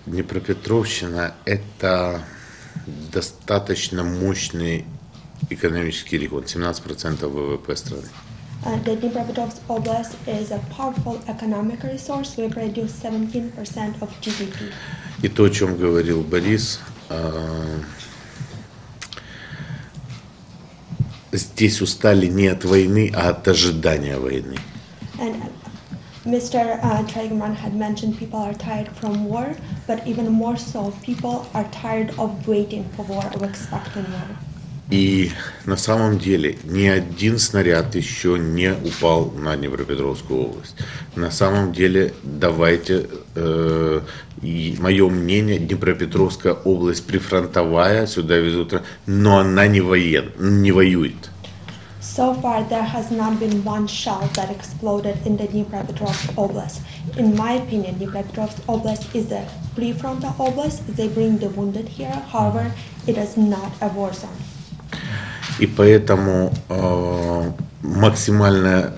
Днепропетровщина – это достаточно мощный экономический регион, 17% ВВП страны. The Dnipropetrovsk Oblast is a powerful economic resource. We produce 17% of GDP. И то, о чем говорил Борис, здесь устали не от войны, а от ожидания войны. And Mr. Tregeman had mentioned people are tired from war, but even more so, people are tired of waiting for war, of expecting war. И на самом деле ни один снаряд еще не упал на Днепропетровскую область. На самом деле, давайте, мое мнение, Днепропетровская область прифронтовая, сюда везут, но она не воюет. So far, there has not been one shell that exploded in the Dnipropetrovsk Oblast. In my opinion, Dnipropetrovsk Oblast is a prefrontal oblast. They bring the wounded here. However, it is not a war zone. И поэтому максимальное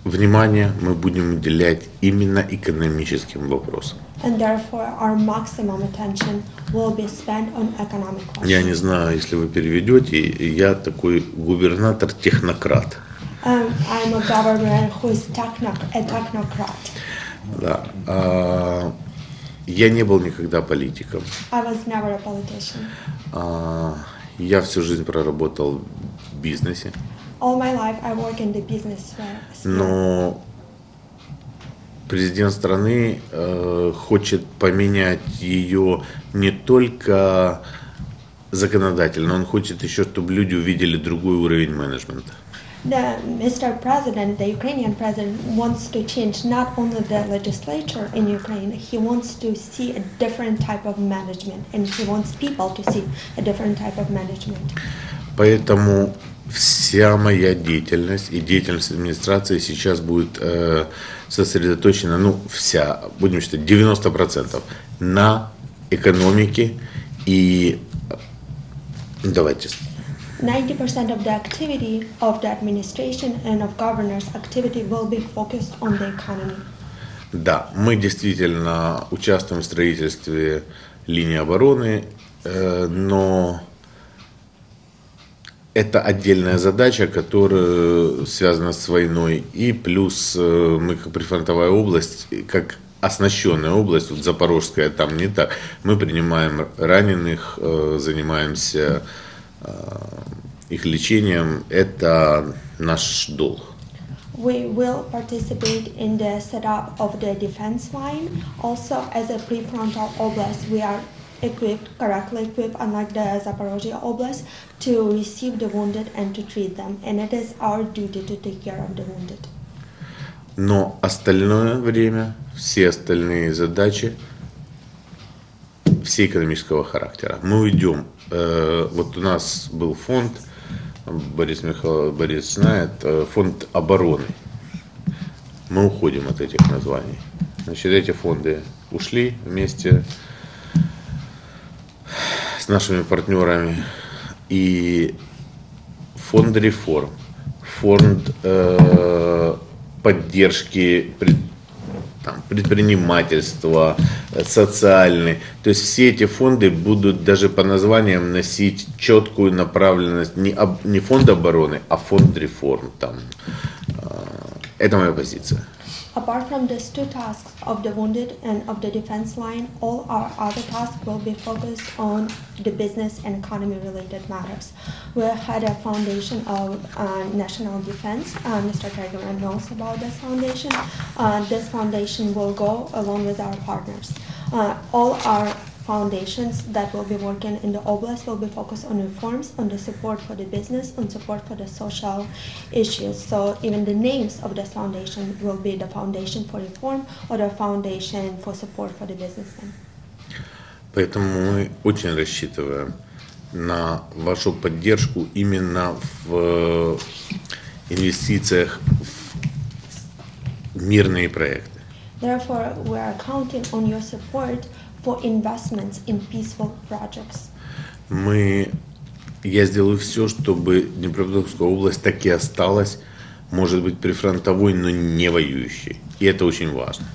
внимание мы будем уделять именно экономическим вопросам. And therefore, our maximum attention will be spent on economic questions. Я не знаю, если вы переведете, я такой губернатор-технократ. I'm a governor who is a technocrat. Да. Я не был никогда политиком. I was never a politician. Я всю жизнь проработал в бизнесе. All my life I work in the business sphere. Но президент страны хочет поменять ее не только законодательно, он хочет еще, чтобы люди увидели другой уровень менеджмента. Mr. President, the Ukrainian president, wants to change not only the legislature in Ukraine, he wants to see a different type of management, and he wants people to see a different type of management. Поэтому вся моя деятельность и деятельность администрации сейчас будет сосредоточена, будем считать, 90% на экономике и давайте. 90% of the activity of the administration and of governors' activity will be focused on the economy. Да, мы действительно участвуем в строительстве линии обороны, но это отдельная задача, которая связана с войной. И плюс мы как прифронтовая область, как оснащенная область, вот Запорожская там не так, мы принимаем раненых, занимаемся их лечением, это наш долг. We will participate in the setup of the defense line. Also, as a prefrontal oblast, we are correctly equipped, unlike the Zaporozhye Oblast, to receive the wounded and to treat them. And it is our duty to take care of the wounded. Но остальное время, все остальные задачи, все экономического характера. Мы уйдем. Вот у нас был фонд, Борис знает, фонд обороны. Мы уходим от этих названий. Значит, эти фонды ушли вместе с нашими партнерами. И фонд реформ, фонд поддержки предпринимательства, социальный. То есть все эти фонды будут даже по названиям носить четкую направленность не фонд обороны, а фонд реформ. Это моя позиция. Apart from these two tasks of the wounded and of the defense line, all our other tasks will be focused on the business and economy related matters. We had a foundation of national defense. Mr. Tregeman knows about this foundation. This foundation will go along with our partners. All our foundations that will be working in the Oblast will be focused on reforms, on the support for the business, on support for the social issues. So even the names of this foundation will be the Foundation for Reform or the Foundation for Support for the Businessmen. Поэтому мы очень рассчитываем на вашу поддержку именно в инвестициях в мирные проекты. Therefore, we are counting on your support for investments in peaceful projects. Я сделаю все, чтобы Днепропетровская область так и осталась, может быть, прифронтовой, но не воюющей. И это очень важно.